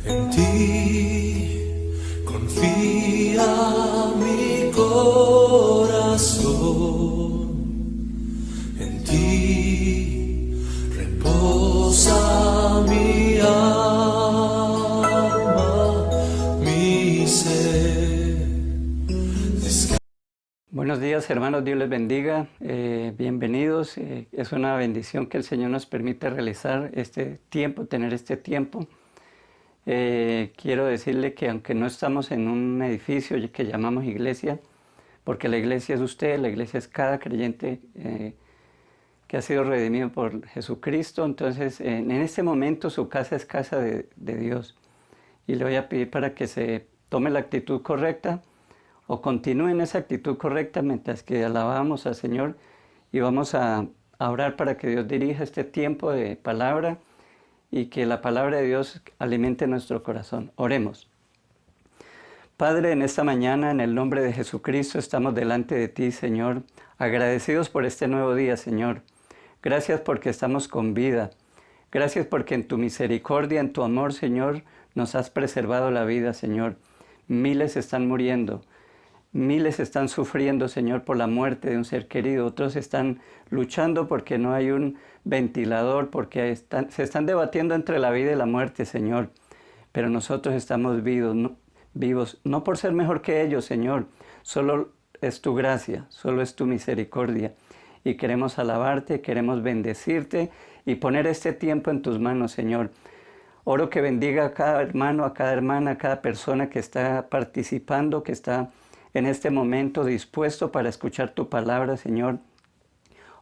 En ti confía mi corazón, en ti reposa mi alma, mi ser. Buenos días, hermanos, Dios les bendiga. Bienvenidos. Es una bendición que el Señor nos permite realizar este tiempo, tener este tiempo. Quiero decirle que aunque no estamos en un edificio que llamamos iglesia, porque la iglesia es usted, la iglesia es cada creyente que ha sido redimido por Jesucristo, entonces en este momento su casa es casa de Dios. Y le voy a pedir para que se tome la actitud correcta o continúe en esa actitud correcta mientras que alabamos al Señor y vamos a orar para que Dios dirija este tiempo de palabra y que la palabra de Dios alimente nuestro corazón. Oremos. Padre, en esta mañana, en el nombre de Jesucristo, estamos delante de ti, Señor, agradecidos por este nuevo día, Señor. Gracias porque estamos con vida. Gracias porque en tu misericordia, en tu amor, Señor, nos has preservado la vida, Señor. Miles están muriendo. Miles están sufriendo, Señor, por la muerte de un ser querido. Otros están luchando porque no hay un ventilador, porque se están debatiendo entre la vida y la muerte, Señor. Pero nosotros estamos vivos, no por ser mejor que ellos, Señor. Solo es tu gracia, solo es tu misericordia. Y queremos alabarte, queremos bendecirte y poner este tiempo en tus manos, Señor. Oro que bendiga a cada hermano, a cada hermana, a cada persona que está participando, que está en este momento dispuesto para escuchar tu palabra, Señor.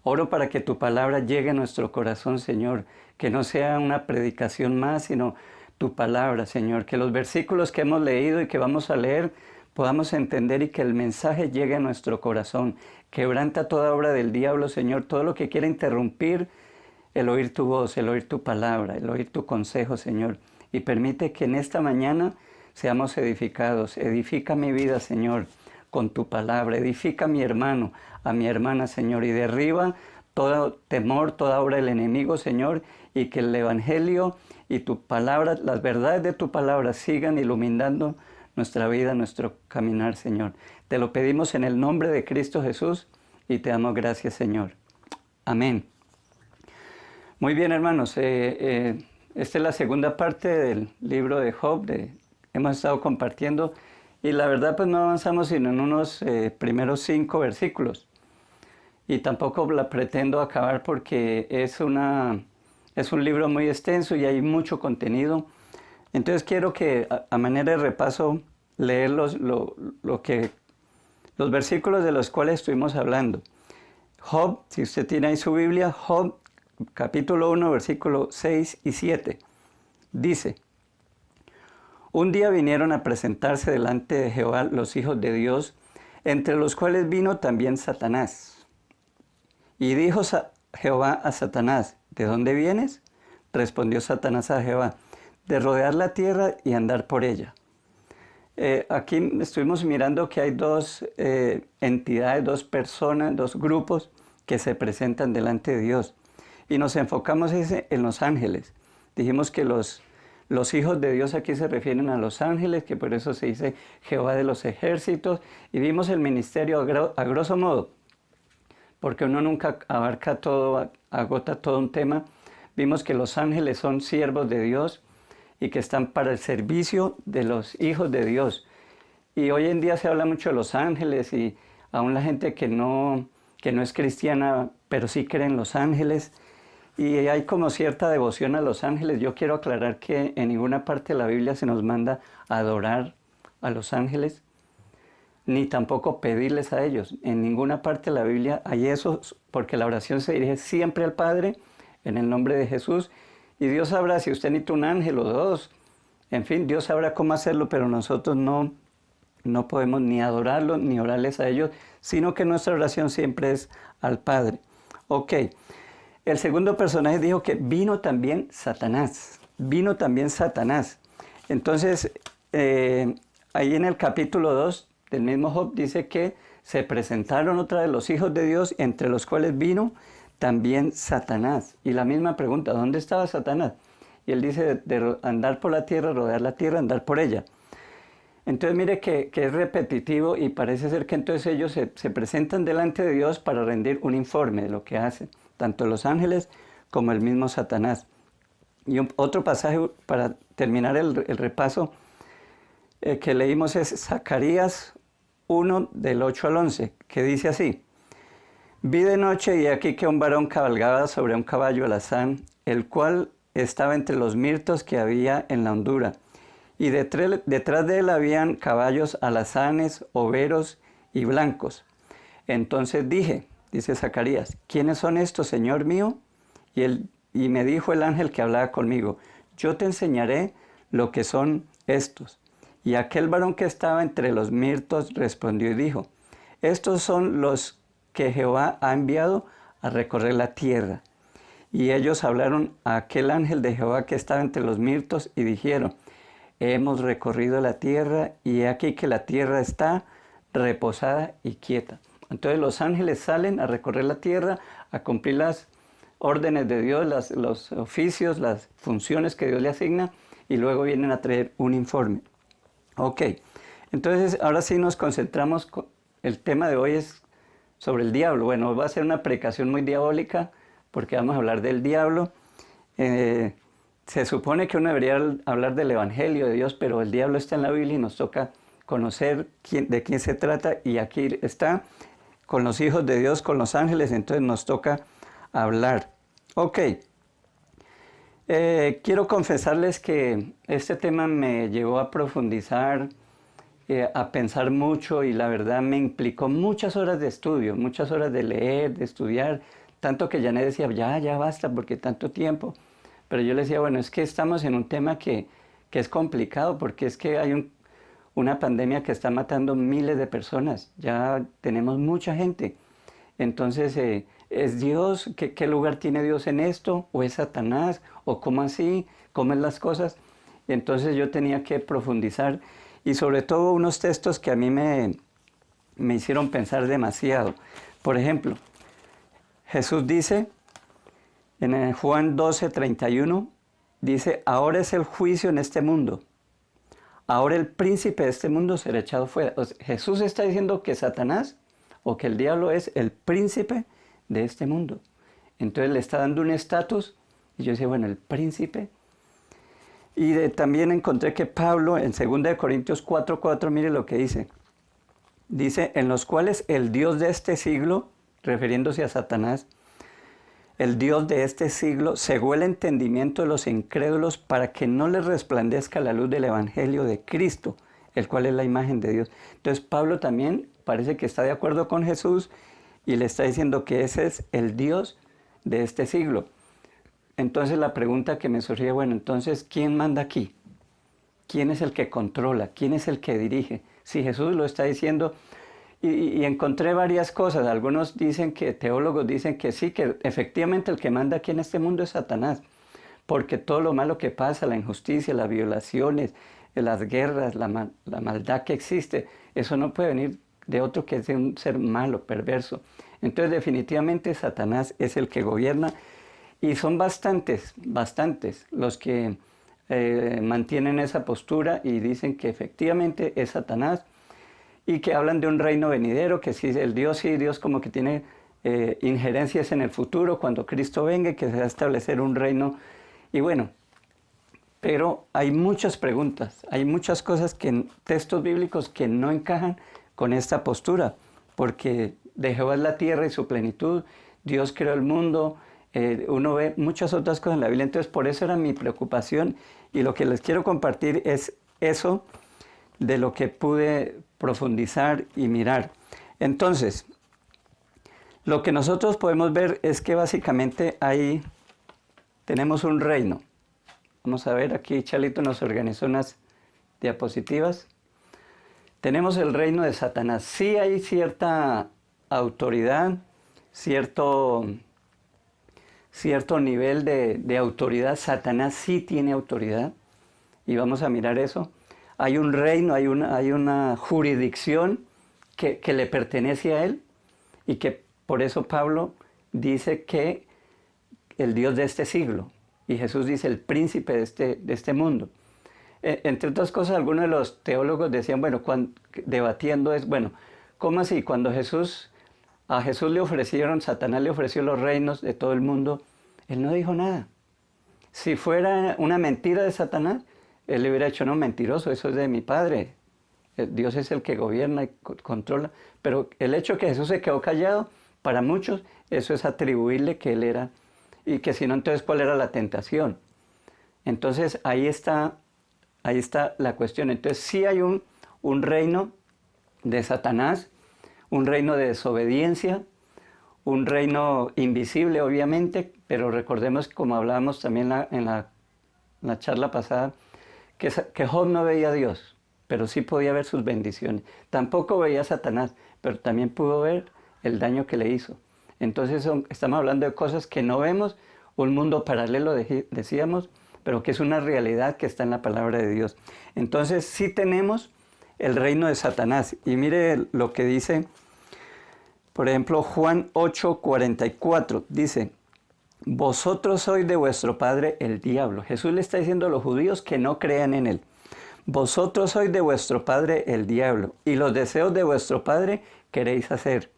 Oro para que tu palabra llegue a nuestro corazón, Señor, que no sea una predicación más, sino tu palabra, Señor, que los versículos que hemos leído y que vamos a leer podamos entender y que el mensaje llegue a nuestro corazón. Quebranta toda obra del diablo, Señor, todo lo que quiera interrumpir el oír tu voz, el oír tu palabra, el oír tu consejo, Señor. Y permite que en esta mañana seamos edificados. Edifica mi vida, Señor, con tu palabra. Edifica a mi hermano, a mi hermana, Señor, y derriba todo temor, toda obra del enemigo, Señor, y que el Evangelio y tu palabra, las verdades de tu palabra sigan iluminando nuestra vida, nuestro caminar, Señor. Te lo pedimos en el nombre de Cristo Jesús y te damos gracias, Señor. Amén. Muy bien, hermanos. Esta es la segunda parte del libro de Job. Hemos estado compartiendo y la verdad pues no avanzamos sino en unos primeros 5 versículos. Y tampoco la pretendo acabar porque es un libro muy extenso y hay mucho contenido. Entonces quiero que a manera de repaso leer los versículos de los cuales estuvimos hablando. Job, si usted tiene ahí su Biblia, Job capítulo 1, versículos 6 y 7. Dice: Un día vinieron a presentarse delante de Jehová los hijos de Dios, entre los cuales vino también Satanás. Y dijo Jehová a Satanás: ¿De dónde vienes? Respondió Satanás a Jehová: de rodear la tierra y andar por ella. Aquí estuvimos mirando que hay dos entidades, dos personas, dos grupos que se presentan delante de Dios. Y nos enfocamos en los ángeles. Dijimos que los hijos de Dios aquí se refieren a los ángeles, que por eso se dice Jehová de los ejércitos. Y vimos el ministerio a grosso modo, porque uno nunca abarca todo, agota todo un tema. Vimos que los ángeles son siervos de Dios y que están para el servicio de los hijos de Dios. Y hoy en día se habla mucho de los ángeles y aún la gente que no es cristiana, pero sí cree en los ángeles. Y hay como cierta devoción a los ángeles. Yo quiero aclarar que en ninguna parte de la Biblia se nos manda a adorar a los ángeles, ni tampoco pedirles a ellos. En ninguna parte de la Biblia hay eso, porque la oración se dirige siempre al Padre, en el nombre de Jesús. Y Dios sabrá si usted necesita un ángel o dos. En fin, Dios sabrá cómo hacerlo, pero nosotros no podemos ni adorarlos ni orarles a ellos, sino que nuestra oración siempre es al Padre. Ok. El segundo personaje dijo que vino también Satanás. Vino también Satanás. Entonces, ahí en el capítulo 2 del mismo Job dice que se presentaron otra vez los hijos de Dios, entre los cuales vino también Satanás. Y la misma pregunta, ¿dónde estaba Satanás? Y él dice de andar por la tierra, rodear la tierra, andar por ella. Entonces mire que es repetitivo y parece ser que entonces ellos se presentan delante de Dios para rendir un informe de lo que hacen, tanto los ángeles como el mismo Satanás. Y otro pasaje para terminar el repaso que leímos es Zacarías 1 del 8 al 11, que dice así: Vi de noche y aquí que un varón cabalgaba sobre un caballo alazán, el cual estaba entre los mirtos que había en la hondura. Y detrás de él habían caballos alazanes, overos y blancos. Entonces dije, dice Zacarías, ¿quiénes son estos, Señor mío? Y me dijo el ángel que hablaba conmigo, yo te enseñaré lo que son estos. Y aquel varón que estaba entre los mirtos respondió y dijo, estos son los que Jehová ha enviado a recorrer la tierra. Y ellos hablaron a aquel ángel de Jehová que estaba entre los mirtos y dijeron, hemos recorrido la tierra y he aquí que la tierra está reposada y quieta. Entonces los ángeles salen a recorrer la tierra, a cumplir las órdenes de Dios, los oficios, las funciones que Dios le asigna y luego vienen a traer un informe. Ok, entonces ahora sí nos concentramos, el tema de hoy es sobre el diablo. Bueno, va a ser una predicación muy diabólica porque vamos a hablar del diablo. Se supone que uno debería hablar del Evangelio de Dios, pero el diablo está en la Biblia y nos toca conocer de quién se trata. Y aquí está con los hijos de Dios, con los ángeles, entonces nos toca hablar. Ok, quiero confesarles que este tema me llevó a profundizar, a pensar mucho y la verdad me implicó muchas horas de estudio, muchas horas de leer, de estudiar, tanto que Janet decía, ya basta, porque tanto tiempo. Pero yo le decía, bueno, es que estamos en un tema que es complicado, porque es que hay una pandemia que está matando miles de personas, ya tenemos mucha gente. Entonces, ¿es Dios? ¿Qué lugar tiene Dios en esto? ¿O es Satanás? ¿O cómo así? ¿Cómo es las cosas? Y entonces yo tenía que profundizar y sobre todo unos textos que a mí me hicieron pensar demasiado. Por ejemplo, Jesús dice, en Juan 12:31, dice, ahora es el juicio en este mundo. Ahora el príncipe de este mundo será echado fuera. O sea, Jesús está diciendo que Satanás o que el diablo es el príncipe de este mundo. Entonces le está dando un estatus y yo decía, bueno, el príncipe. Y también encontré que Pablo en 2 Corintios 4:4, mire lo que dice. Dice, en los cuales el Dios de este siglo, refiriéndose a Satanás, el Dios de este siglo cegó el entendimiento de los incrédulos para que no les resplandezca la luz del Evangelio de Cristo, el cual es la imagen de Dios. Entonces Pablo también parece que está de acuerdo con Jesús y le está diciendo que ese es el Dios de este siglo. Entonces la pregunta que me surgía, bueno, entonces, ¿quién manda aquí? ¿Quién es el que controla? ¿Quién es el que dirige? Si Jesús lo está diciendo, y encontré varias cosas. Algunos dicen que, teólogos dicen que sí, que efectivamente el que manda aquí en este mundo es Satanás, porque todo lo malo que pasa, la injusticia, las violaciones, las guerras, la maldad que existe, eso no puede venir de otro que es de un ser malo, perverso. Entonces definitivamente Satanás es el que gobierna y son bastantes los que mantienen esa postura y dicen que efectivamente es Satanás y que hablan de un reino venidero, que sí, Dios como que tiene injerencias en el futuro cuando Cristo venga, que se va a establecer un reino. Y bueno, pero hay muchas preguntas, hay muchas cosas que en textos bíblicos que no encajan con esta postura, porque de Jehová es la tierra y su plenitud, Dios creó el mundo, uno ve muchas otras cosas en la Biblia, entonces por eso era mi preocupación y lo que les quiero compartir es eso de lo que pude profundizar y mirar. Entonces, lo que nosotros podemos ver es que básicamente ahí tenemos un reino. Vamos a ver, aquí Chalito nos organizó unas diapositivas. Tenemos el reino de Satanás. Sí hay cierta autoridad, cierto nivel de autoridad. Satanás sí tiene autoridad y vamos a mirar eso. Hay un reino, hay una jurisdicción que le pertenece a él y que por eso Pablo dice que el Dios de este siglo. y Jesús dice el príncipe de este mundo. Entre otras cosas, algunos de los teólogos decían, bueno, debatiendo es, bueno, ¿cómo así? Cuando a Jesús le ofrecieron, Satanás le ofreció los reinos de todo el mundo, él no dijo nada. Si fuera una mentira de Satanás, él le hubiera dicho, no, mentiroso, eso es de mi Padre. Dios es el que gobierna y controla. Pero el hecho de que Jesús se quedó callado, para muchos, eso es atribuirle que él era, y que si no, entonces, ¿cuál era la tentación? Entonces, ahí está la cuestión. Entonces, sí hay un reino de Satanás, un reino de desobediencia, un reino invisible, obviamente, pero recordemos, como hablábamos también en la charla pasada, que Job no veía a Dios, pero sí podía ver sus bendiciones. Tampoco veía a Satanás, pero también pudo ver el daño que le hizo. Entonces estamos hablando de cosas que no vemos, un mundo paralelo, decíamos, pero que es una realidad que está en la palabra de Dios. Entonces sí tenemos el reino de Satanás. Y mire lo que dice, por ejemplo, Juan 8:44, dice, vosotros sois de vuestro padre el diablo. Jesús le está diciendo a los judíos que no crean en él. Vosotros sois de vuestro padre el diablo, y los deseos de vuestro padre queréis hacer.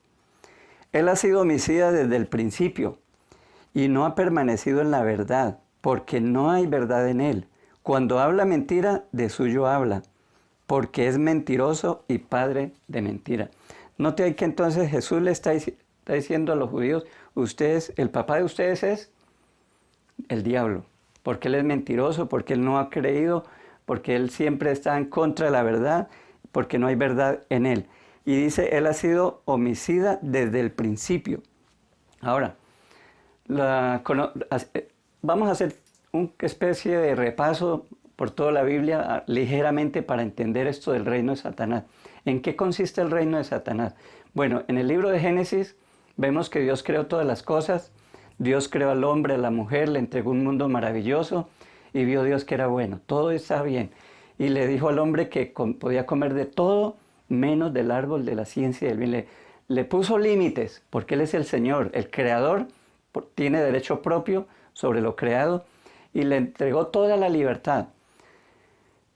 Él ha sido homicida desde el principio, y no ha permanecido en la verdad, porque no hay verdad en él. Cuando habla mentira, de suyo habla, porque es mentiroso y padre de mentira. Note ahí que entonces Jesús le está diciendo a los judíos, el papá de ustedes es el diablo, porque él es mentiroso, porque él no ha creído, porque él siempre está en contra de la verdad, porque no hay verdad en él. Y dice, él ha sido homicida desde el principio. Ahora, vamos a hacer una especie de repaso por toda la Biblia ligeramente para entender esto del reino de Satanás. ¿En qué consiste el reino de Satanás? Bueno, en el libro de Génesis vemos que Dios creó todas las cosas. Dios creó al hombre, a la mujer, le entregó un mundo maravilloso y vio Dios que era bueno. Todo está bien. Y le dijo al hombre que podía comer de todo menos del árbol de la ciencia y del bien. Le puso límites porque Él es el Señor, el Creador, tiene derecho propio sobre lo creado y le entregó toda la libertad.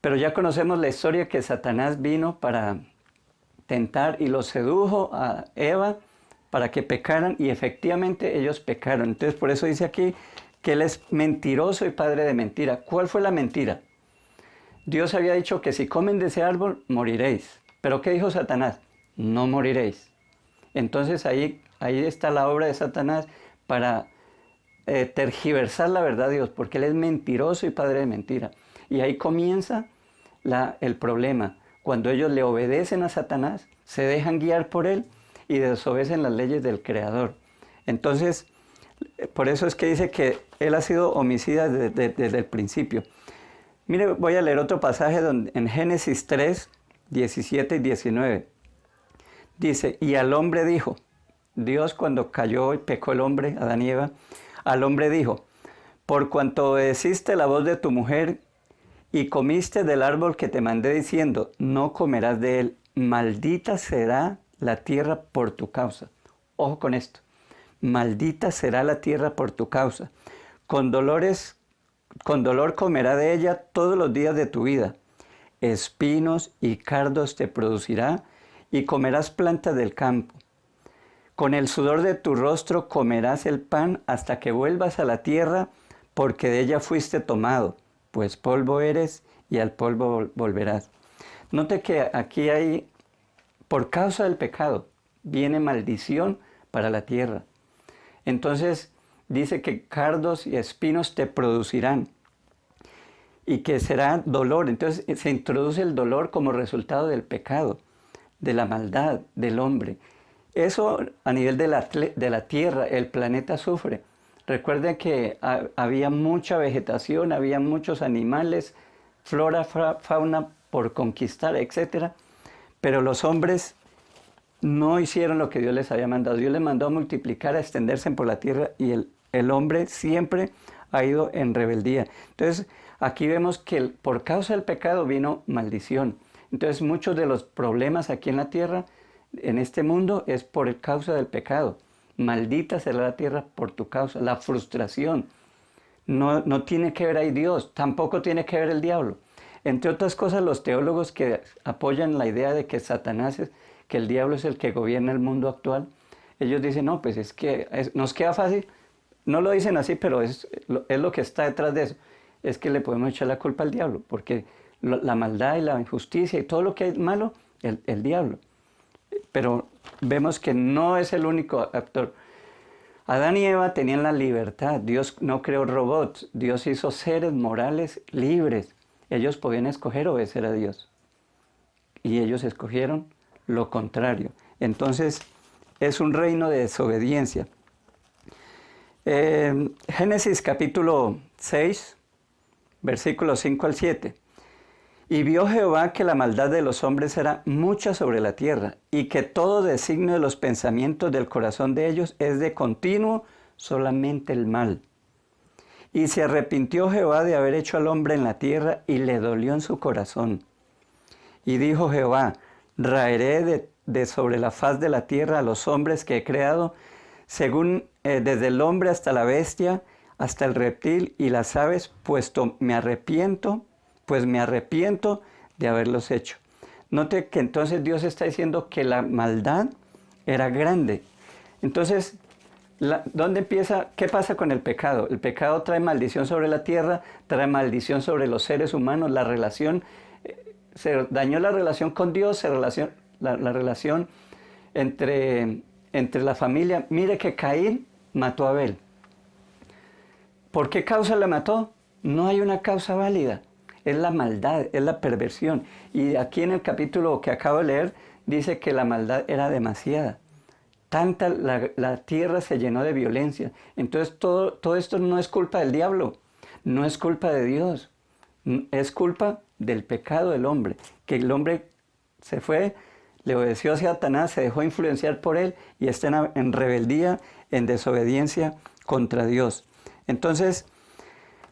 Pero ya conocemos la historia que Satanás vino para tentar y los sedujo a Eva para que pecaran y efectivamente ellos pecaron. Entonces por eso dice aquí que Él es mentiroso y padre de mentira. ¿Cuál fue la mentira? Dios había dicho que si comen de ese árbol moriréis. ¿Pero qué dijo Satanás? No moriréis. Entonces ahí está la obra de Satanás para tergiversar la verdad de Dios, porque Él es mentiroso y padre de mentira. Y ahí comienza el problema. Cuando ellos le obedecen a Satanás, se dejan guiar por él y desobedecen las leyes del Creador. Entonces, por eso es que dice que Él ha sido homicida desde el principio. Mire, voy a leer otro pasaje en Génesis 3, 17 y 19. Dice, y al hombre dijo, Dios cuando cayó y pecó el hombre, Adán y Eva, al hombre dijo, por cuanto obedeciste la voz de tu mujer y comiste del árbol que te mandé diciendo, no comerás de él, maldita será la tierra por tu causa. Ojo con esto, maldita será la tierra por tu causa. Con dolor comerá de ella todos los días de tu vida. Espinos y cardos te producirá y comerás plantas del campo. Con el sudor de tu rostro comerás el pan hasta que vuelvas a la tierra, porque de ella fuiste tomado, pues polvo eres y al polvo volverás. Note que aquí hay, por causa del pecado, viene maldición para la tierra. Entonces dice que cardos y espinos te producirán y que será dolor. Entonces se introduce el dolor como resultado del pecado, de la maldad del hombre. Eso a nivel de la tierra, el planeta sufre. Recuerden que había mucha vegetación, había muchos animales, flora, fauna por conquistar, etc. Pero los hombres no hicieron lo que Dios les había mandado. Dios les mandó a multiplicar, a extenderse por la tierra y el hombre siempre ha ido en rebeldía. Entonces aquí vemos que por causa del pecado vino maldición. Entonces muchos de los problemas aquí en la tierra, en este mundo, es por causa del pecado. Maldita será la tierra por tu causa, la frustración. no tiene que ver ahí Dios, tampoco tiene que ver el diablo. Entre otras cosas, los teólogos que apoyan la idea de que Satanás que el diablo es el que gobierna el mundo actual, ellos dicen, no, pues es que nos queda fácil, no lo dicen así, pero es lo que está detrás de eso, es que le podemos echar la culpa al diablo, porque la maldad y la injusticia y todo lo que es malo, el diablo. Pero vemos que no es el único actor. Adán y Eva tenían la libertad, Dios no creó robots, Dios hizo seres morales libres. Ellos podían escoger obedecer a Dios. Y ellos escogieron lo contrario. Entonces, es un reino de desobediencia. Génesis capítulo 6, versículos 5 al 7. Y vio Jehová que la maldad de los hombres era mucha sobre la tierra, y que todo designio de los pensamientos del corazón de ellos es de continuo solamente el mal. Y se arrepintió Jehová de haber hecho al hombre en la tierra, y le dolió en su corazón. Y dijo Jehová, raeré de sobre la faz de la tierra a los hombres que he creado, según desde el hombre hasta la bestia, hasta el reptil y las aves, pues me arrepiento de haberlos hecho. Note que entonces Dios está diciendo que la maldad era grande. Entonces, ¿dónde empieza? ¿Qué pasa con el pecado? El pecado trae maldición sobre la tierra, trae maldición sobre los seres humanos, la relación, se dañó la relación con Dios, la relación entre la familia. Mire que Caín mató a Abel. ¿Por qué causa la mató? No hay una causa válida. Es la maldad, es la perversión. Y aquí en el capítulo que acabo de leer, dice que la maldad era demasiada. Tanta, la tierra se llenó de violencia. Entonces todo esto no es culpa del diablo, no es culpa de Dios, es culpa del pecado del hombre. Que el hombre se fue, le obedeció a Satanás, se dejó influenciar por él y está en rebeldía, en desobediencia contra Dios. Entonces,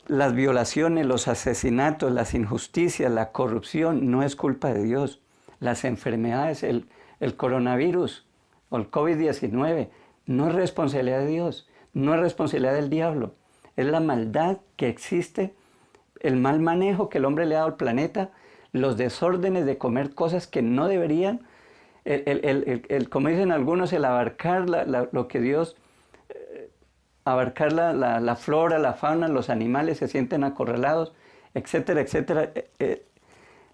las violaciones, los asesinatos, las injusticias, la corrupción no es culpa de Dios. Las enfermedades, el coronavirus o el COVID-19 no es responsabilidad de Dios, no es responsabilidad del diablo. Es la maldad que existe, el mal manejo que el hombre le ha dado al planeta, los desórdenes de comer cosas que no deberían, como dicen algunos, el abarcar lo que Dios... abarcar la flora, la fauna, los animales se sienten acorralados, etcétera, etcétera,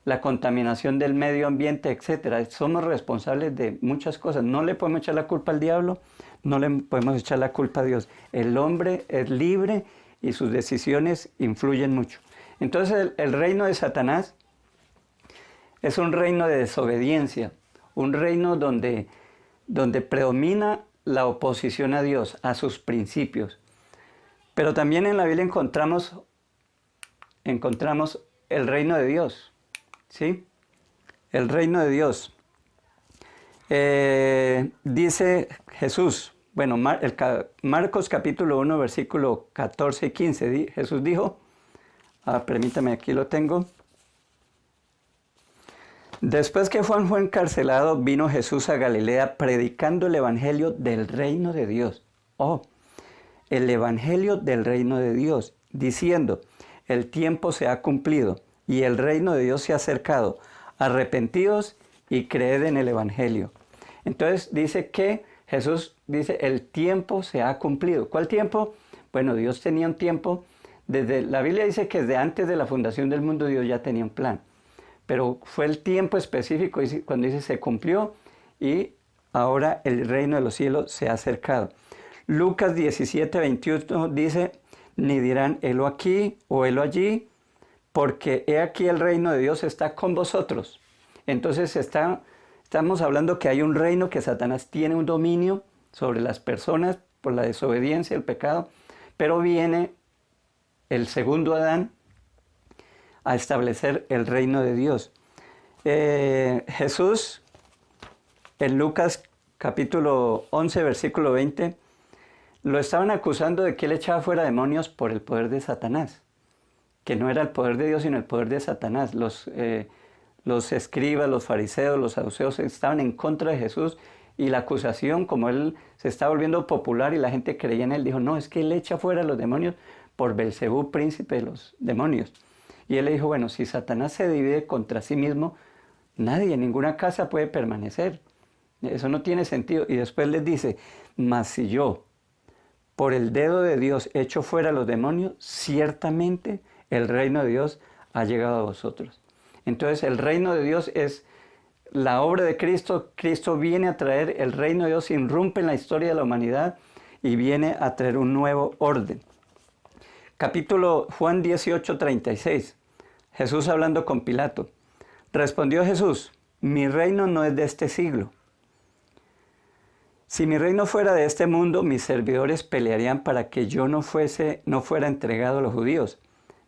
la contaminación del medio ambiente, etcétera. Somos responsables de muchas cosas. No le podemos echar la culpa al diablo, no le podemos echar la culpa a Dios. El hombre es libre y sus decisiones influyen mucho. Entonces el reino de Satanás es un reino de desobediencia, un reino donde predomina la oposición a Dios, a sus principios. Pero también en la Biblia encontramos el reino de Dios, ¿sí? El reino de Dios. Dice Jesús, bueno, Marcos capítulo 1, versículo 14 y 15, Jesús dijo, permítame, aquí lo tengo. Después que Juan fue encarcelado, vino Jesús a Galilea predicando el evangelio del reino de Dios. El evangelio del reino de Dios, diciendo, el tiempo se ha cumplido y el reino de Dios se ha acercado. Arrepentidos y creed en el evangelio. Entonces dice que Jesús dice, el tiempo se ha cumplido. ¿Cuál tiempo? Bueno, Dios tenía un tiempo. La Biblia dice que desde antes de la fundación del mundo Dios ya tenía un plan. Pero fue el tiempo específico cuando dice se cumplió y ahora el reino de los cielos se ha acercado. Lucas 17, 21 dice, ni dirán helo aquí o helo allí, porque he aquí el reino de Dios está con vosotros. Entonces estamos hablando que hay un reino, que Satanás tiene un dominio sobre las personas por la desobediencia, el pecado, pero viene el segundo Adán a establecer el reino de Dios. Jesús, en Lucas capítulo 11, versículo 20, lo estaban acusando de que él echaba fuera demonios por el poder de Satanás, que no era el poder de Dios, sino el poder de Satanás. Los escribas, los fariseos, los saduceos estaban en contra de Jesús y la acusación, como él se estaba volviendo popular y la gente creía en él, dijo, no, es que él echa fuera los demonios por Belcebú, príncipe de los demonios. Y él le dijo, bueno, si Satanás se divide contra sí mismo, nadie, ninguna casa puede permanecer. Eso no tiene sentido. Y después les dice, mas si yo, por el dedo de Dios, echo fuera a los demonios, ciertamente el reino de Dios ha llegado a vosotros. Entonces el reino de Dios es la obra de Cristo. Cristo viene a traer el reino de Dios, irrumpe en la historia de la humanidad y viene a traer un nuevo orden. Capítulo Juan 18:36. Jesús hablando con Pilato. Respondió Jesús, mi reino no es de este siglo. Si mi reino fuera de este mundo, mis servidores pelearían para que yo no fuera entregado a los judíos.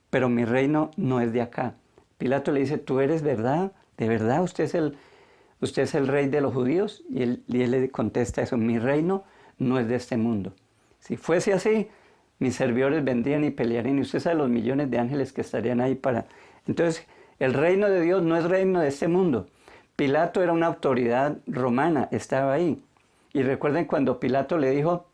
Pero mi reino no es de acá. Pilato le dice, ¿tú eres verdad? ¿De verdad usted es el rey de los judíos? Y él le contesta eso, mi reino no es de este mundo. Si fuese así, mis servidores vendrían y pelearían. Y usted sabe los millones de ángeles que estarían ahí para... Entonces, el reino de Dios no es reino de este mundo. Pilato era una autoridad romana, estaba ahí. Y recuerden cuando Pilato le dijo,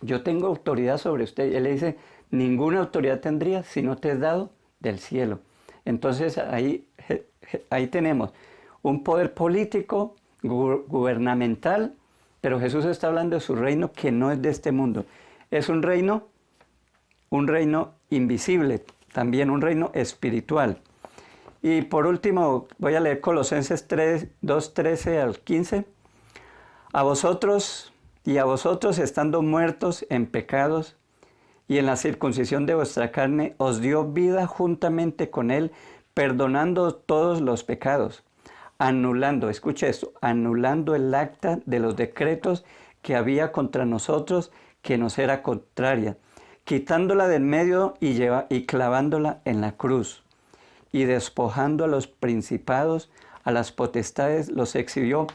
yo tengo autoridad sobre usted. Él le dice, ninguna autoridad tendría si no te es dado del cielo. Entonces ahí tenemos un poder político, gubernamental, pero Jesús está hablando de su reino que no es de este mundo. Es un reino invisible, también un reino espiritual. Y por último, voy a leer Colosenses 2:13 al 15. A vosotros estando muertos en pecados y en la circuncisión de vuestra carne, os dio vida juntamente con él, perdonando todos los pecados, anulando, escuche esto, anulando el acta de los decretos que había contra nosotros, que nos era contraria, quitándola del medio y clavándola en la cruz, y despojando a los principados, a las potestades, los exhibió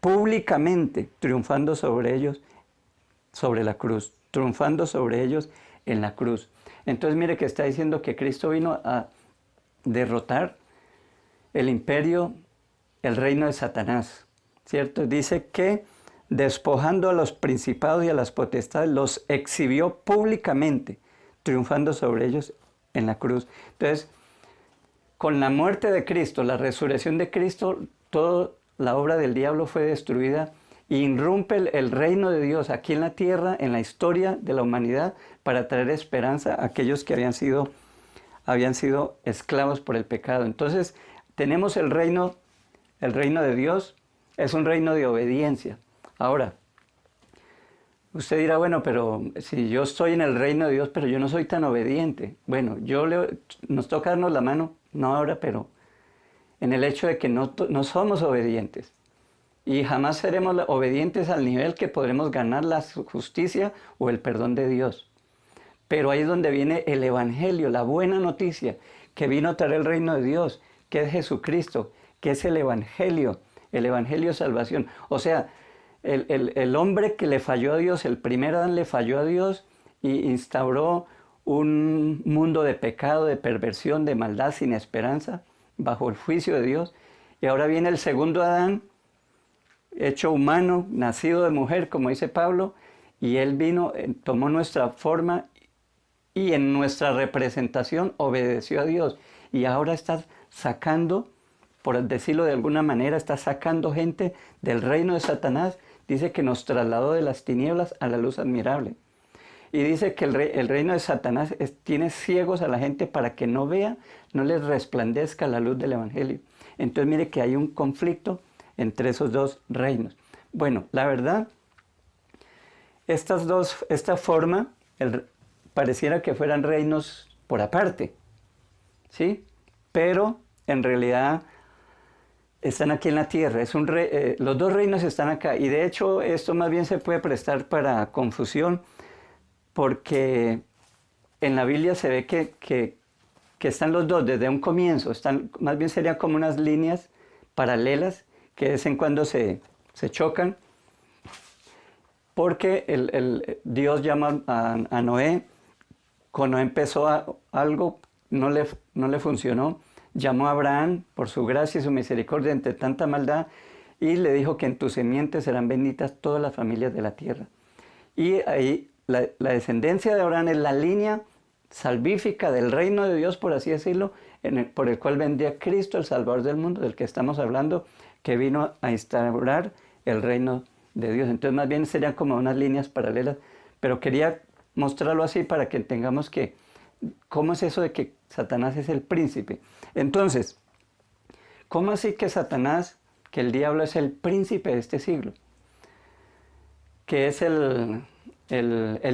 públicamente, triunfando sobre ellos, sobre la cruz, triunfando sobre ellos en la cruz. Entonces mire que está diciendo que Cristo vino a derrotar el imperio, el reino de Satanás, ¿cierto? Dice que despojando a los principados y a las potestades, los exhibió públicamente, triunfando sobre ellos en la cruz. Entonces, con la muerte de Cristo, la resurrección de Cristo, toda la obra del diablo fue destruida y irrumpe el reino de Dios aquí en la tierra, en la historia de la humanidad, para traer esperanza a aquellos que habían sido esclavos por el pecado. Entonces, tenemos el reino de Dios, es un reino de obediencia. Ahora, usted dirá, bueno, pero si yo estoy en el reino de Dios, pero yo no soy tan obediente. Bueno, nos toca darnos la mano, no ahora, pero en el hecho de que no somos obedientes. Y jamás seremos obedientes al nivel que podremos ganar la justicia o el perdón de Dios. Pero ahí es donde viene el Evangelio, la buena noticia, que vino a traer el reino de Dios, que es Jesucristo, que es el Evangelio de salvación. O sea, el hombre que le falló a Dios, el primer Adán le falló a Dios y instauró un mundo de pecado, de perversión, de maldad, sin esperanza, bajo el juicio de Dios. Y ahora viene el segundo Adán, hecho humano, nacido de mujer, como dice Pablo, y él vino, tomó nuestra forma y en nuestra representación obedeció a Dios. Y ahora está sacando, por decirlo de alguna manera, está sacando gente del reino de Satanás. Dice que nos trasladó de las tinieblas a la luz admirable. Y dice que el reino de Satanás tiene ciegos a la gente para que no vea, no les resplandezca la luz del Evangelio. Entonces mire que hay un conflicto entre esos dos reinos. Bueno, la verdad, esta forma, pareciera que fueran reinos por aparte, ¿sí? Pero en realidad están aquí en la tierra. Los dos reinos están acá. Y de hecho esto más bien se puede prestar para confusión, porque en la Biblia se ve que están los dos desde un comienzo. Más bien serían como unas líneas paralelas que de vez en cuando se chocan, porque Dios llama a Noé. Cuando Noé empezó algo, no le funcionó. Llamó a Abraham por su gracia y su misericordia entre tanta maldad y le dijo que en tu simiente serán benditas todas las familias de la tierra. Y ahí la descendencia de Abraham es la línea salvífica del reino de Dios, por así decirlo, por el cual vendría Cristo, el Salvador del mundo, del que estamos hablando, que vino a instaurar el reino de Dios. Entonces más bien serían como unas líneas paralelas, pero quería mostrarlo así para que entendamos que cómo es eso de que Satanás es el príncipe. Entonces, ¿cómo así que Satanás, que el diablo es el príncipe de este siglo? Que es el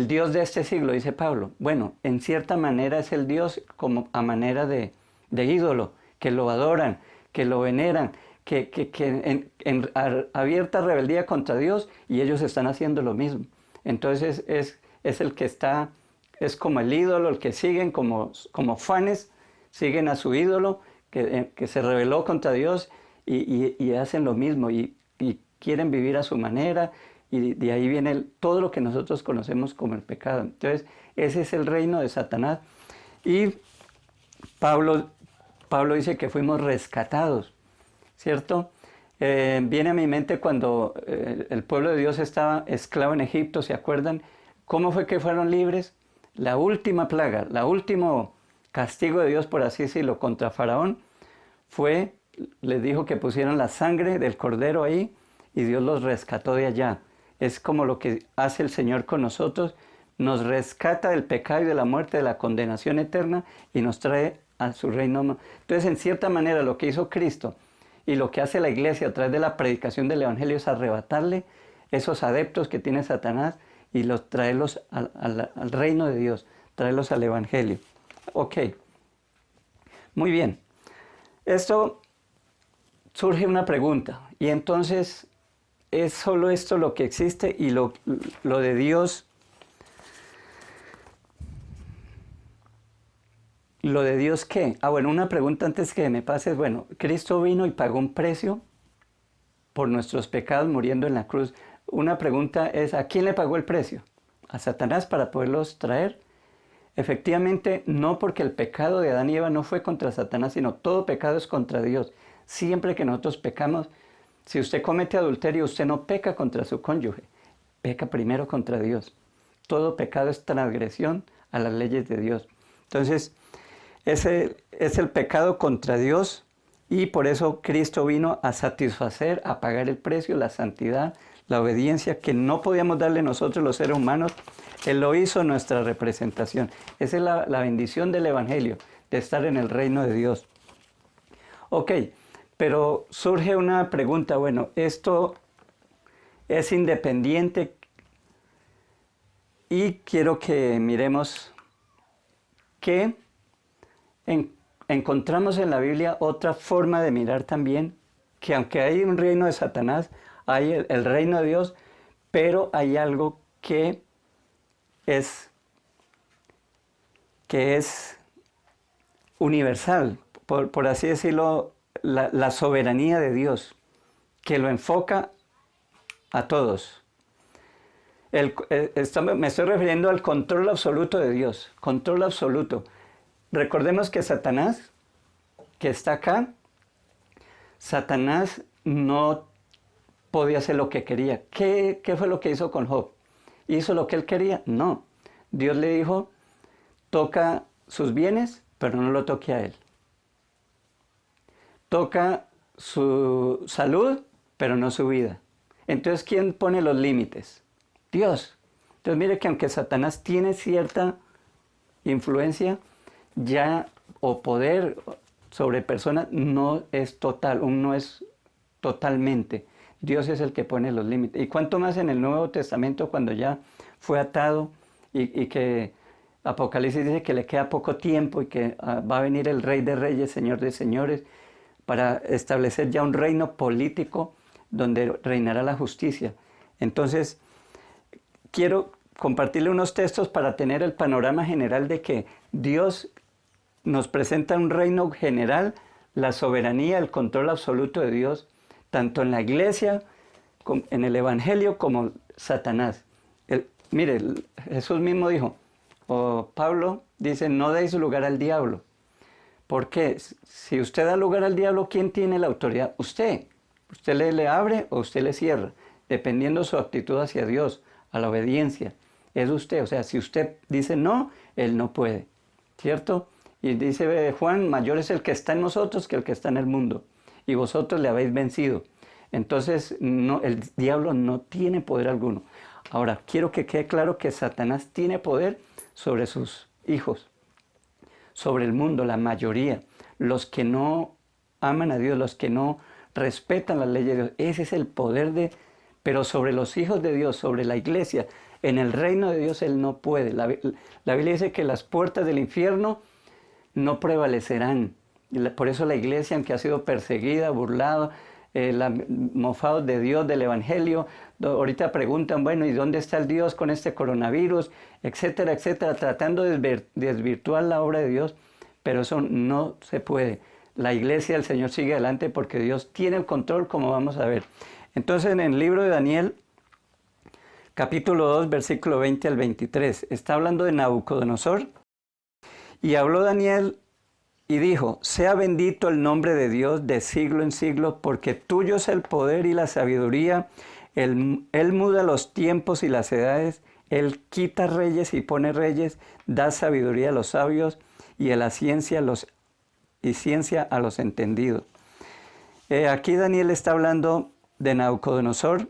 Dios de este siglo, dice Pablo. Bueno, en cierta manera es el Dios como a manera de ídolo, que lo adoran, que lo veneran, que en abierta rebeldía contra Dios, y ellos están haciendo lo mismo. Entonces es el que está, es como el ídolo, el que siguen como fanes, siguen a su ídolo, que se rebeló contra Dios y hacen lo mismo y quieren vivir a su manera, y de ahí viene todo lo que nosotros conocemos como el pecado. Entonces ese es el reino de Satanás, y Pablo dice que fuimos rescatados, ¿cierto? Viene a mi mente cuando el pueblo de Dios estaba esclavo en Egipto, ¿se acuerdan? ¿Cómo fue que fueron libres? La última plaga, el último castigo de Dios, por así decirlo, contra Faraón, les dijo que pusieran la sangre del cordero ahí, y Dios los rescató de allá. Es como lo que hace el Señor con nosotros, nos rescata del pecado y de la muerte, de la condenación eterna, y nos trae a su reino. Entonces, en cierta manera, lo que hizo Cristo y lo que hace la iglesia a través de la predicación del Evangelio es arrebatarle esos adeptos que tiene Satanás y traerlos al reino de Dios, traerlos al Evangelio. Ok, muy bien. Esto surge una pregunta, y entonces, ¿es solo esto lo que existe y lo de Dios? ¿Lo de Dios qué? Bueno, una pregunta antes que me pase es, bueno, Cristo vino y pagó un precio por nuestros pecados muriendo en la cruz. Una pregunta es, ¿a quién le pagó el precio? ¿A Satanás para poderlos traer? Efectivamente, no, porque el pecado de Adán y Eva no fue contra Satanás, sino todo pecado es contra Dios. Siempre que nosotros pecamos, si usted comete adulterio, usted no peca contra su cónyuge, peca primero contra Dios. Todo pecado es transgresión a las leyes de Dios. Entonces, ese es el pecado contra Dios, y por eso Cristo vino a satisfacer, a pagar el precio, la santidad, la obediencia que no podíamos darle nosotros los seres humanos. Él lo hizo en nuestra representación. Esa es la bendición del Evangelio, de estar en el reino de Dios. Ok, pero surge una pregunta, bueno, ¿esto es independiente? Y quiero que miremos que encontramos en la Biblia otra forma de mirar también, que aunque hay un reino de Satanás, hay el reino de Dios, pero hay algo que es universal, por así decirlo, la soberanía de Dios, que lo enfoca a todos. Me estoy refiriendo al control absoluto de Dios, control absoluto. Recordemos que Satanás, que está acá, Satanás no podía hacer lo que quería. ¿Qué fue lo que hizo con Job? ¿Hizo lo que él quería? No. Dios le dijo, toca sus bienes, pero no lo toque a él. Toca su salud, pero no su vida. Entonces, ¿quién pone los límites? Dios. Entonces, mire que aunque Satanás tiene cierta influencia, ya, o poder sobre personas, no es total, no es totalmente. Dios es el que pone los límites. Y cuánto más en el Nuevo Testamento, cuando ya fue atado y que Apocalipsis dice que le queda poco tiempo y que va a venir el Rey de Reyes, Señor de Señores, para establecer ya un reino político donde reinará la justicia. Entonces, quiero compartirle unos textos para tener el panorama general de que Dios nos presenta un reino general, la soberanía, el control absoluto de Dios, tanto en la iglesia, en el Evangelio, como Satanás. Mire, Jesús mismo dijo, o Pablo dice, no deis lugar al diablo. ¿Por qué? Si usted da lugar al diablo, ¿quién tiene la autoridad? Usted. Usted le abre o usted le cierra, dependiendo su actitud hacia Dios, a la obediencia. Es usted. O sea, si usted dice no, él no puede. ¿cierto? Y dice Juan, mayor es el que está en nosotros que el que está en el mundo. Y vosotros le habéis vencido. Entonces, no, el diablo no tiene poder alguno. Ahora, quiero que quede claro que Satanás tiene poder sobre sus hijos, sobre el mundo, la mayoría. Los que no aman a Dios, los que no respetan las leyes de Dios. Ese es el poder pero sobre los hijos de Dios, sobre la iglesia, en el reino de Dios Él no puede. La Biblia dice que las puertas del infierno no prevalecerán. Por eso la iglesia, aunque ha sido perseguida, burlada, mofados de Dios, del Evangelio, ahorita preguntan, bueno, ¿y dónde está el Dios con este coronavirus? Etcétera, etcétera, tratando de desvirtuar la obra de Dios, pero eso no se puede. La iglesia del Señor sigue adelante porque Dios tiene el control, como vamos a ver. Entonces, en el libro de Daniel, capítulo 2, versículo 20 al 23, está hablando de Nabucodonosor, y habló Daniel y dijo, sea bendito el nombre de Dios de siglo en siglo, porque tuyo es el poder y la sabiduría. Él muda los tiempos y las edades, Él quita reyes y pone reyes, da sabiduría a los sabios y a la ciencia a los entendidos. Aquí Daniel está hablando de Nabucodonosor,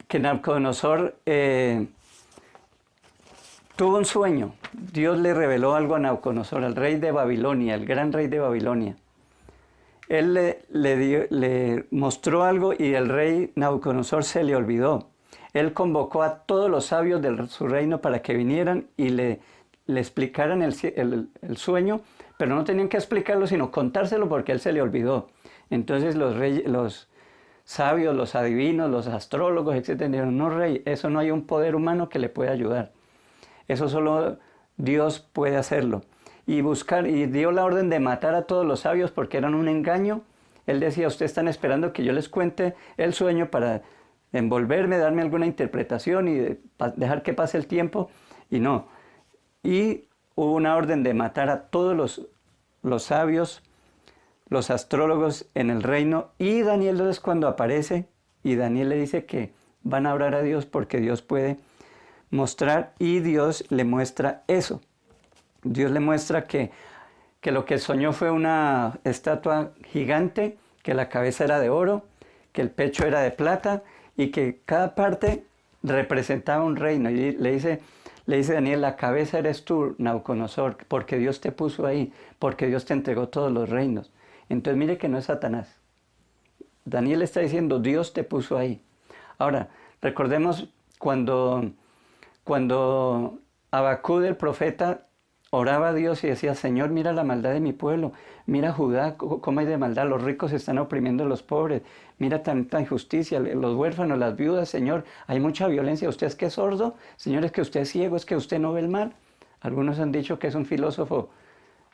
que Nabucodonosor tuvo un sueño. Dios le reveló algo a Nabucodonosor, al rey de Babilonia, el gran rey de Babilonia. Él le mostró algo y el rey Nabucodonosor se le olvidó. Él convocó a todos los sabios de su reino para que vinieran y le explicaran el sueño, pero no tenían que explicarlo, sino contárselo porque él se le olvidó. Entonces los sabios, los adivinos, los astrólogos, etc., dijeron, no, rey, eso no hay un poder humano que le pueda ayudar. Eso solo Dios puede hacerlo. Y dio la orden de matar a todos los sabios porque eran un engaño. Él decía, ustedes están esperando que yo les cuente el sueño para envolverme, darme alguna interpretación y dejar que pase el tiempo. Y no. Y hubo una orden de matar a todos los sabios, los astrólogos en el reino. Y Daniel es cuando aparece y Daniel le dice que van a orar a Dios porque Dios puede mostrar, y Dios le muestra eso. Dios le muestra que lo que soñó fue una estatua gigante, que la cabeza era de oro, que el pecho era de plata y que cada parte representaba un reino. Y le dice Daniel, la cabeza eres tú, Nabucodonosor, porque Dios te puso ahí, porque Dios te entregó todos los reinos. Entonces mire que no es Satanás. Daniel está diciendo, Dios te puso ahí. Ahora, recordemos cuando Habacuc, el profeta, oraba a Dios y decía, Señor, mira la maldad de mi pueblo, mira Judá, cómo hay de maldad, los ricos están oprimiendo a los pobres, mira tanta injusticia, los huérfanos, las viudas, Señor, hay mucha violencia, ¿usted es que es sordo? Señor, ¿es que usted es ciego? ¿Es que usted no ve el mal? Algunos han dicho que es un filósofo,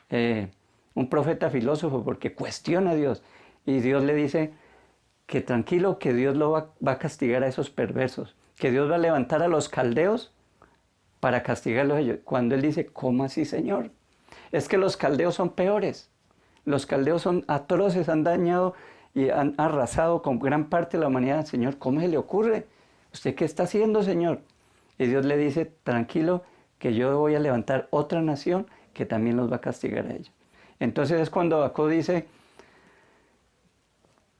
un profeta filósofo, porque cuestiona a Dios, y Dios le dice que tranquilo, que Dios lo va a castigar a esos perversos, que Dios va a levantar a los caldeos para castigarlos a ellos. Cuando él dice, ¿cómo así, Señor? Es que los caldeos son peores. Los caldeos son atroces, han dañado y han arrasado con gran parte de la humanidad. Señor, ¿cómo se le ocurre? ¿Usted qué está haciendo, Señor? Y Dios le dice, tranquilo, que yo voy a levantar otra nación que también los va a castigar a ellos. Entonces es cuando Habacuc dice,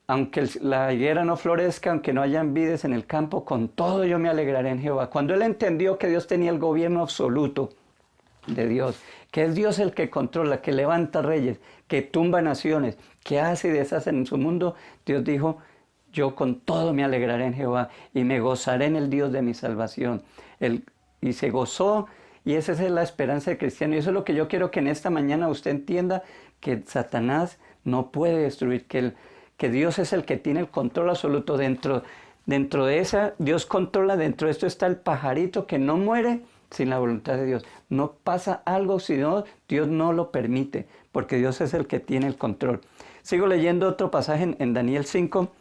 aunque la higuera no florezca, aunque no hayan vides en el campo, con todo yo me alegraré en Jehová. Cuando él entendió que Dios tenía el gobierno absoluto de Dios, que es Dios el que controla, que levanta reyes, que tumba naciones, que hace y deshace en su mundo, Dios dijo, yo con todo me alegraré en Jehová y me gozaré en el Dios de mi salvación. Y se gozó, y esa es la esperanza del cristiano. Y eso es lo que yo quiero que en esta mañana usted entienda, que Satanás no puede destruir, que Dios es el que tiene el control absoluto. Dentro de esa, Dios controla, dentro de esto está el pajarito que no muere sin la voluntad de Dios. No pasa algo si no, Dios no lo permite, porque Dios es el que tiene el control. Sigo leyendo otro pasaje en Daniel 5.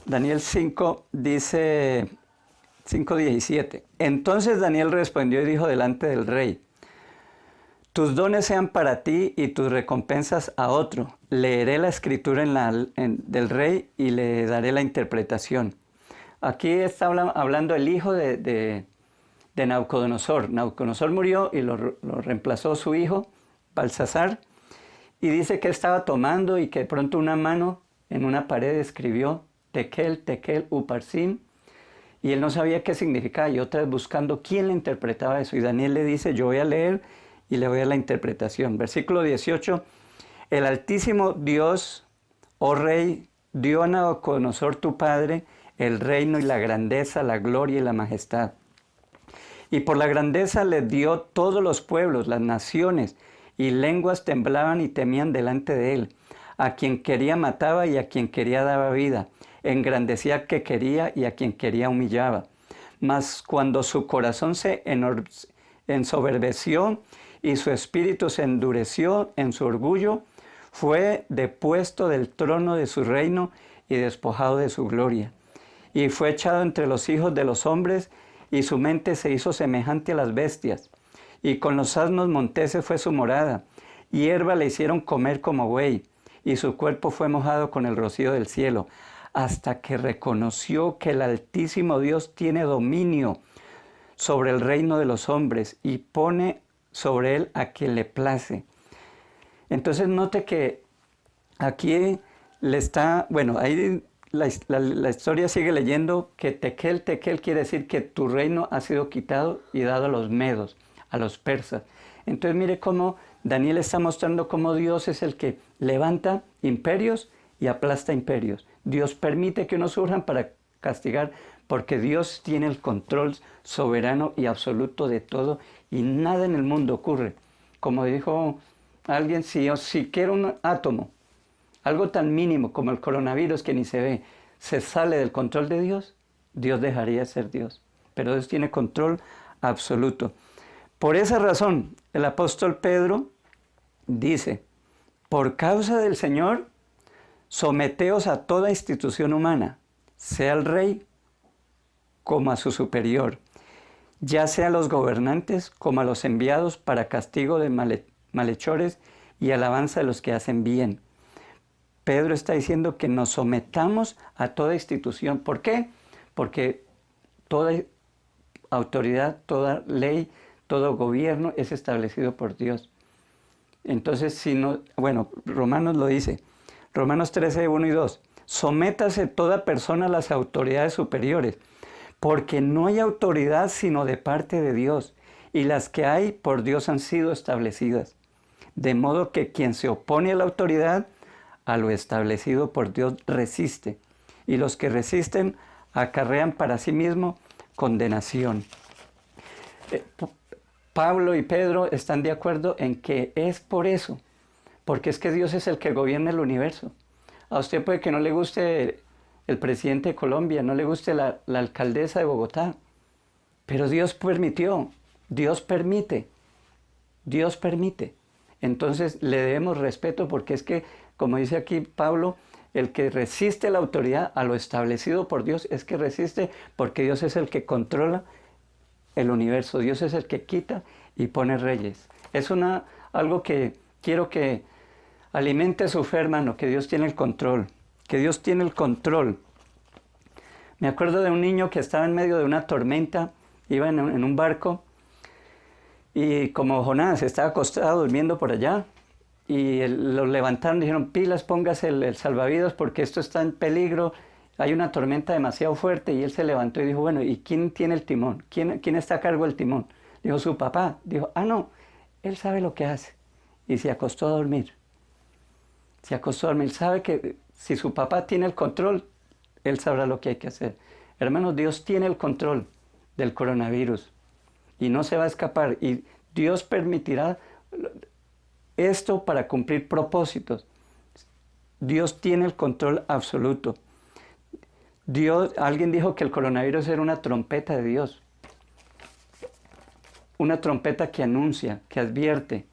Daniel 5 dice 5:17. Entonces Daniel respondió y dijo delante del rey, tus dones sean para ti y tus recompensas a otro. Leeré la escritura del rey y le daré la interpretación. Aquí está hablando el hijo de de Nabucodonosor. Nabucodonosor murió y lo reemplazó su hijo, Balsasar, y dice que estaba tomando y que de pronto una mano en una pared escribió Tekel, Tekel, Uparsin, y él no sabía qué significaba, y otra vez buscando quién le interpretaba eso, y Daniel le dice, yo voy a leer y le voy a dar la interpretación. Versículo 18, el Altísimo Dios, oh Rey, dio a Nabucodonosor tu padre el reino y la grandeza, la gloria y la majestad. Y por la grandeza le dio todos los pueblos, las naciones y lenguas temblaban y temían delante de él. A quien quería mataba y a quien quería daba vida. Engrandecía a que quería y a quien quería humillaba. Mas cuando su corazón se ensoberbeció y su espíritu se endureció en su orgullo, fue depuesto del trono de su reino y despojado de su gloria. Y fue echado entre los hijos de los hombres, y su mente se hizo semejante a las bestias. Y con los asnos monteses fue su morada, y hierba le hicieron comer como buey, y su cuerpo fue mojado con el rocío del cielo, hasta que reconoció que el Altísimo Dios tiene dominio sobre el reino de los hombres, y pone sobre él a quien le place. Entonces note que aquí le está, bueno, ahí la historia sigue leyendo que Tekel, Tekel quiere decir que tu reino ha sido quitado y dado a los medos, a los persas. Entonces mire cómo Daniel está mostrando cómo Dios es el que levanta imperios y aplasta imperios. Dios permite que unos surjan para castigar, porque Dios tiene el control soberano y absoluto de todo, y nada en el mundo ocurre. Como dijo alguien, si quiero un átomo, algo tan mínimo como el coronavirus que ni se ve, se sale del control de Dios, Dios dejaría de ser Dios. Pero Dios tiene control absoluto. Por esa razón, el apóstol Pedro dice, por causa del Señor, someteos a toda institución humana, sea el rey como a su superior, ya sea a los gobernantes como a los enviados para castigo de malhechores y alabanza de los que hacen bien. Pedro está diciendo que nos sometamos a toda institución. ¿Por qué? Porque toda autoridad, toda ley, todo gobierno es establecido por Dios. Entonces, si no, bueno, Romanos lo dice, Romanos 13, 1 y 2, sométase toda persona a las autoridades superiores, porque no hay autoridad sino de parte de Dios, y las que hay por Dios han sido establecidas. De modo que quien se opone a la autoridad, a lo establecido por Dios resiste, y los que resisten acarrean para sí mismo condenación. Pablo y Pedro están de acuerdo en que es por eso, porque es que Dios es el que gobierna el universo. A usted puede que no le guste el presidente de Colombia, no le guste la alcaldesa de Bogotá, pero Dios permitió, Dios permite. Entonces le debemos respeto, porque es que, como dice aquí Pablo, el que resiste la autoridad a lo establecido por Dios es que resiste, porque Dios es el que controla el universo. Dios es el que quita y pone reyes. Es algo que quiero que alimente su fe, hermano, que Dios tiene el control. Que Dios tiene el control. Me acuerdo de un niño que estaba en medio de una tormenta, iba en un barco, y como Jonás estaba acostado durmiendo por allá, y lo levantaron, dijeron, pilas, póngase el salvavidas porque esto está en peligro, hay una tormenta demasiado fuerte. Y él se levantó y dijo, bueno, ¿y quién tiene el timón? ¿Quién está a cargo del timón? Dijo, su papá. Dijo, no, él sabe lo que hace. Y se acostó a dormir. Sabe que si su papá tiene el control, él sabrá lo que hay que hacer. Hermanos, Dios tiene el control del coronavirus y no se va a escapar. Y Dios permitirá esto para cumplir propósitos. Dios tiene el control absoluto. Alguien dijo que el coronavirus era una trompeta de Dios. Una trompeta que anuncia, que advierte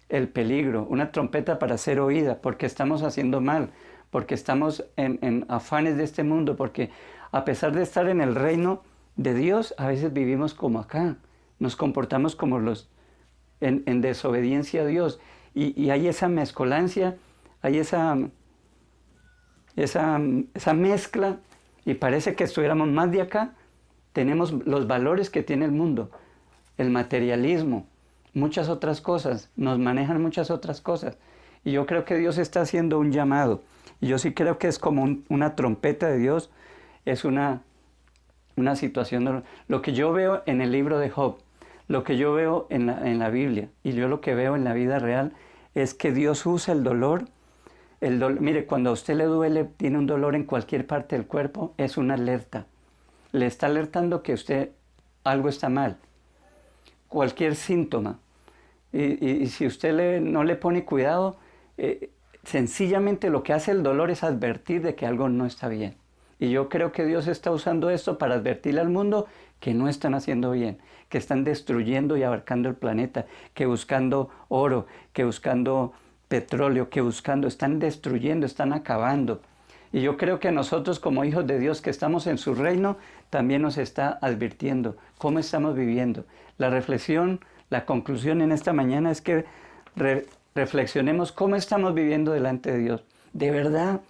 el peligro. Una trompeta para ser oída, porque estamos haciendo mal, porque estamos en afanes de este mundo, porque a pesar de estar en el reino de Dios, a veces vivimos como acá. Nos comportamos como en desobediencia a Dios. Y hay esa mezcolancia, hay esa mezcla, y parece que estuviéramos más de acá. Tenemos los valores que tiene el mundo, el materialismo, muchas otras cosas, nos manejan muchas otras cosas. Y yo creo que Dios está haciendo un llamado. Y yo sí creo que es como una trompeta de Dios, es una situación. Lo que yo veo en el libro de Job, lo que yo veo en la Biblia, y yo lo que veo en la vida real, es que Dios usa el dolor. Mire, cuando a usted le duele, tiene un dolor en cualquier parte del cuerpo, es una alerta. Le está alertando que algo está mal. Cualquier síntoma. Y si usted no le pone cuidado, sencillamente lo que hace el dolor es advertir de que algo no está bien. Y yo creo que Dios está usando esto para advertirle al mundo que no están haciendo bien, que están destruyendo y abarcando el planeta, que buscando oro, que buscando petróleo, están destruyendo, están acabando. Y yo creo que nosotros como hijos de Dios que estamos en su reino, también nos está advirtiendo cómo estamos viviendo. La reflexión, la conclusión en esta mañana es que reflexionemos cómo estamos viviendo delante de Dios. ¿De verdad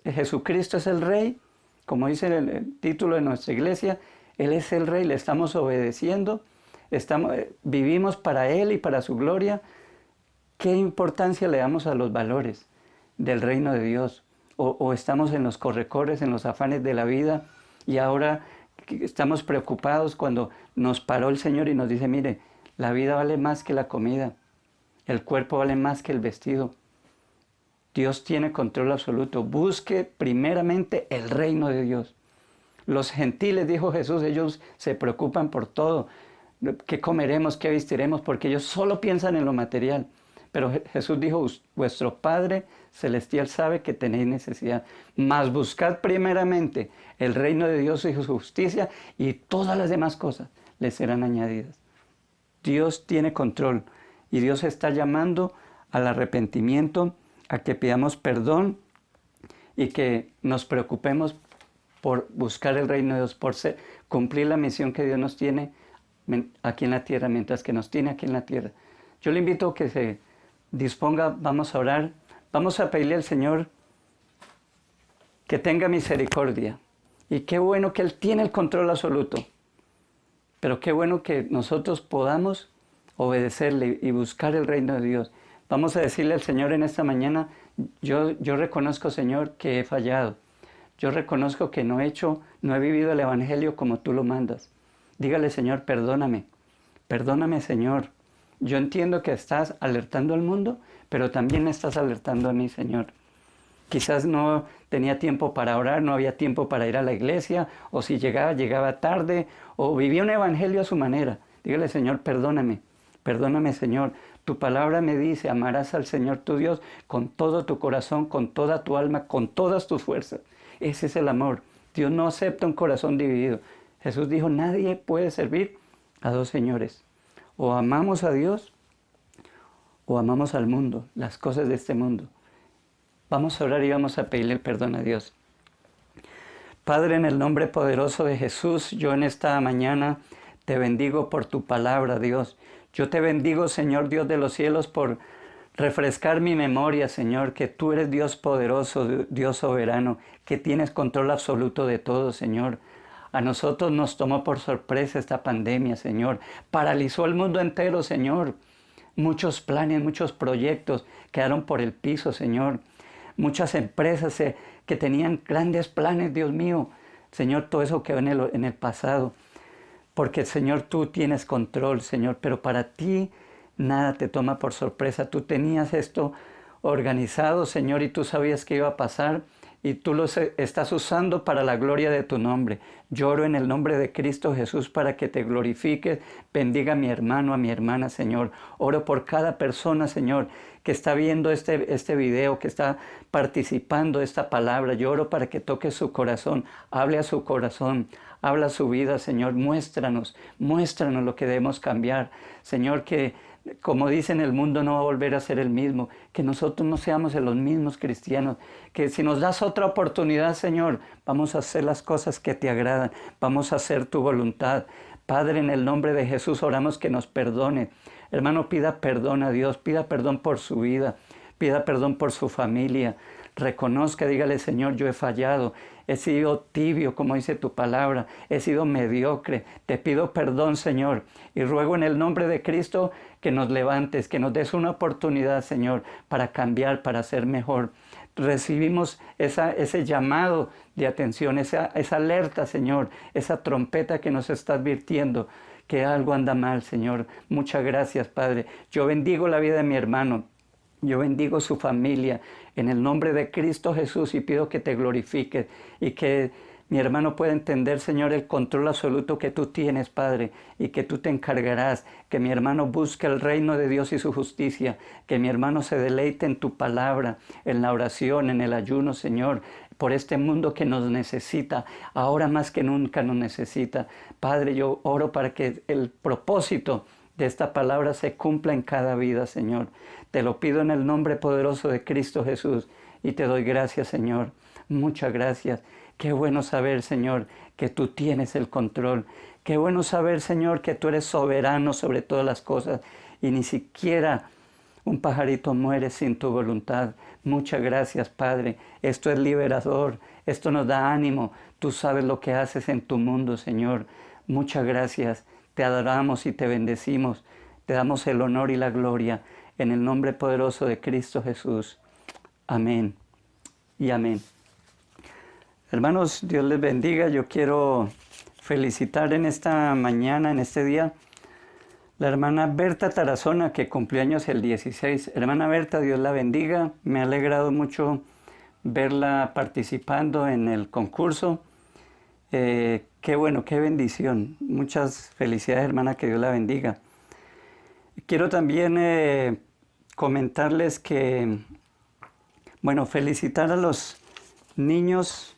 Jesucristo es el Rey? Como dice el título de nuestra iglesia, Él es el Rey, le estamos obedeciendo, vivimos para Él y para su gloria. ¿Qué importancia le damos a los valores del reino de Dios? O estamos en los corre-corres, en los afanes de la vida, y ahora estamos preocupados cuando nos paró el Señor y nos dice, mire, la vida vale más que la comida, el cuerpo vale más que el vestido. Dios tiene control absoluto. Busque primeramente el reino de Dios. Los gentiles, dijo Jesús, ellos se preocupan por todo. ¿Qué comeremos? ¿Qué vestiremos? Porque ellos solo piensan en lo material. Pero Jesús dijo, vuestro Padre Celestial sabe que tenéis necesidad. Mas buscad primeramente el reino de Dios y su justicia, y todas las demás cosas les serán añadidas. Dios tiene control y Dios está llamando al arrepentimiento, a que pidamos perdón y que nos preocupemos por buscar el reino de Dios, por cumplir la misión que Dios nos tiene aquí en la tierra, mientras que nos tiene aquí en la tierra. Yo le invito a que se disponga, vamos a orar, vamos a pedirle al Señor que tenga misericordia. Y qué bueno que Él tiene el control absoluto, pero qué bueno que nosotros podamos obedecerle y buscar el reino de Dios. Vamos a decirle al Señor en esta mañana, yo reconozco, Señor, que he fallado. Yo reconozco que no he vivido el Evangelio como tú lo mandas. Dígale, Señor, perdóname. Perdóname, Señor. Yo entiendo que estás alertando al mundo, pero también me estás alertando a mí, Señor. Quizás no tenía tiempo para orar, no había tiempo para ir a la iglesia, o si llegaba tarde, o vivía un evangelio a su manera. Dígale, Señor, perdóname. Perdóname, Señor. Tu palabra me dice, amarás al Señor tu Dios con todo tu corazón, con toda tu alma, con todas tus fuerzas. Ese es el amor. Dios no acepta un corazón dividido. Jesús dijo, nadie puede servir a dos señores. O amamos a Dios o amamos al mundo, las cosas de este mundo. Vamos a orar y vamos a pedirle el perdón a Dios. Padre, en el nombre poderoso de Jesús, yo en esta mañana te bendigo por tu palabra, Dios. Yo te bendigo, Señor Dios de los cielos, por refrescar mi memoria, Señor, que tú eres Dios poderoso, Dios soberano, que tienes control absoluto de todo, Señor. A nosotros nos tomó por sorpresa esta pandemia, Señor. Paralizó el mundo entero, Señor. Muchos planes, muchos proyectos quedaron por el piso, Señor. Muchas empresas que tenían grandes planes, Dios mío. Señor, todo eso quedó en el pasado. Porque, Señor, tú tienes control, Señor, pero para ti nada te toma por sorpresa. Tú tenías esto organizado, Señor, y tú sabías que iba a pasar, y tú lo estás usando para la gloria de tu nombre. Lloro en el nombre de Cristo Jesús para que te glorifiques. Bendiga a mi hermano, a mi hermana, Señor. Oro por cada persona, Señor, que está viendo este video, que está participando de esta palabra. Yo oro para que toque su corazón, hable a su corazón, habla a su vida, Señor. Muéstranos lo que debemos cambiar. Señor, que como dicen, el mundo no va a volver a ser el mismo, que nosotros no seamos los mismos cristianos, que si nos das otra oportunidad, Señor, vamos a hacer las cosas que te agradan, vamos a hacer tu voluntad. Padre, en el nombre de Jesús oramos que nos perdone. Hermano, pida perdón a Dios, pida perdón por su vida, pida perdón por su familia. Reconozca, dígale, Señor, yo he fallado, he sido tibio, como dice tu palabra, he sido mediocre. Te pido perdón, Señor, y ruego en el nombre de Cristo que nos levantes, que nos des una oportunidad, Señor, para cambiar, para ser mejor. Recibimos ese llamado de atención, esa alerta, Señor, esa trompeta que nos está advirtiendo que algo anda mal, Señor. Muchas gracias, Padre. Yo bendigo la vida de mi hermano. Yo bendigo su familia en el nombre de Cristo Jesús y pido que te glorifiques y que mi hermano pueda entender, Señor, el control absoluto que tú tienes, Padre, y que tú te encargarás, que mi hermano busque el reino de Dios y su justicia, que mi hermano se deleite en tu palabra, en la oración, en el ayuno, Señor, por este mundo que nos necesita, ahora más que nunca nos necesita. Padre, yo oro para que el propósito de esta palabra se cumpla en cada vida, Señor. Te lo pido en el nombre poderoso de Cristo Jesús y te doy gracias, Señor. Muchas gracias. Qué bueno saber, Señor, que tú tienes el control. Qué bueno saber, Señor, que tú eres soberano sobre todas las cosas y ni siquiera un pajarito muere sin tu voluntad. Muchas gracias, Padre. Esto es liberador. Esto nos da ánimo. Tú sabes lo que haces en tu mundo, Señor. Muchas gracias. Te adoramos y te bendecimos. Te damos el honor y la gloria en el nombre poderoso de Cristo Jesús. Amén y amén. Hermanos, Dios les bendiga. Yo quiero felicitar en esta mañana, en este día, la hermana Berta Tarazona, que cumplió años el 16. Hermana Berta, Dios la bendiga. Me ha alegrado mucho verla participando en el concurso. Qué bueno, qué bendición. Muchas felicidades, hermana, que Dios la bendiga. Quiero también comentarles que, bueno, felicitar a los niños,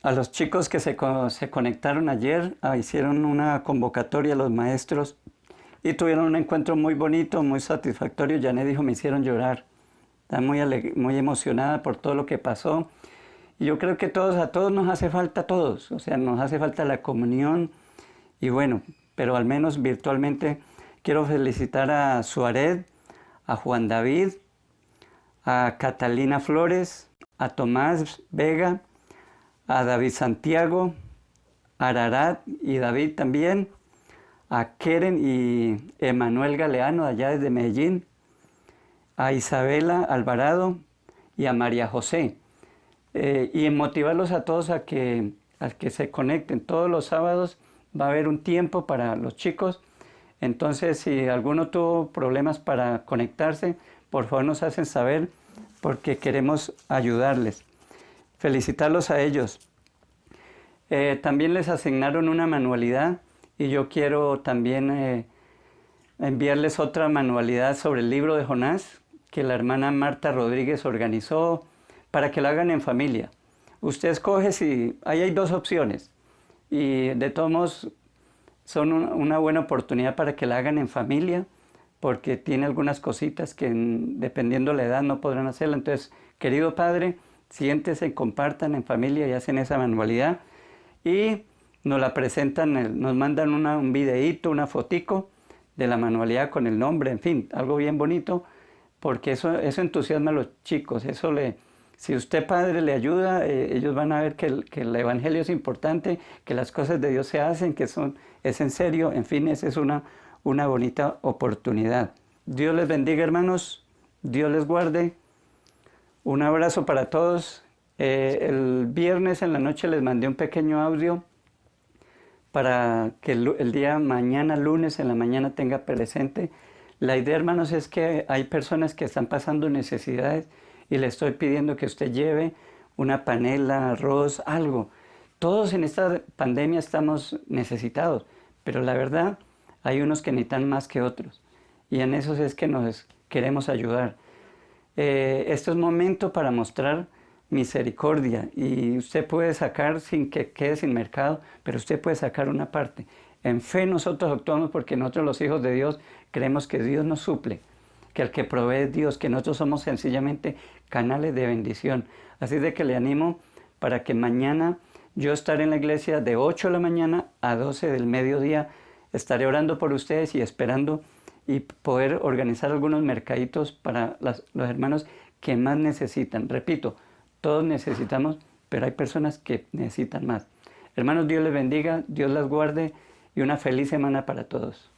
a los chicos que se conectaron ayer, hicieron una convocatoria a los maestros y tuvieron un encuentro muy bonito, muy satisfactorio. Janet dijo, me hicieron llorar. Está muy emocionada por todo lo que pasó. Y yo creo que a todos nos hace falta, a todos. O sea, nos hace falta la comunión. Y bueno, pero al menos virtualmente quiero felicitar a Suared, a Juan David, a Catalina Flores, a Tomás Vega, a David Santiago, a Ararat y David también, a Keren y Emanuel Galeano allá desde Medellín, a Isabela Alvarado y a María José. Y motivarlos a todos a que se conecten. Todos los sábados va a haber un tiempo para los chicos. Entonces, si alguno tuvo problemas para conectarse, por favor nos hacen saber porque queremos ayudarles. Felicitarlos a ellos. También les asignaron una manualidad y yo quiero también enviarles otra manualidad sobre el libro de Jonás que la hermana Marta Rodríguez organizó para que la hagan en familia. Usted escoge ahí hay dos opciones y de todos modos son una buena oportunidad para que la hagan en familia porque tiene algunas cositas que dependiendo la edad no podrán hacerla. Entonces, querido padre, siéntese, compartan en familia y hacen esa manualidad y nos la presentan, nos mandan un videíto, una fotico de la manualidad con el nombre, en fin, algo bien bonito, porque eso entusiasma a los chicos. Si usted, padre, le ayuda, ellos van a ver que el evangelio es importante, que las cosas de Dios se hacen, es en serio, en fin, esa es una bonita oportunidad. Dios les bendiga, hermanos, Dios les guarde. Un abrazo para todos. El viernes en la noche les mandé un pequeño audio para que el día mañana, lunes en la mañana, tenga presente. La idea, hermanos, es que hay personas que están pasando necesidades y le estoy pidiendo que usted lleve una panela, arroz, algo. Todos en esta pandemia estamos necesitados, pero la verdad hay unos que necesitan más que otros y en eso es que nos queremos ayudar. Esto es momento para mostrar misericordia y usted puede sacar sin que quede sin mercado, pero usted puede sacar una parte. En fe nosotros actuamos porque nosotros los hijos de Dios creemos que Dios nos suple, que el que provee es Dios, que nosotros somos sencillamente canales de bendición. Así de que le animo para que mañana yo estaré en la iglesia de 8 de la mañana a 12 del mediodía. Estaré orando por ustedes y esperando y poder organizar algunos mercaditos para los hermanos que más necesitan. Repito, todos necesitamos, pero hay personas que necesitan más. Hermanos, Dios les bendiga, Dios las guarde y una feliz semana para todos.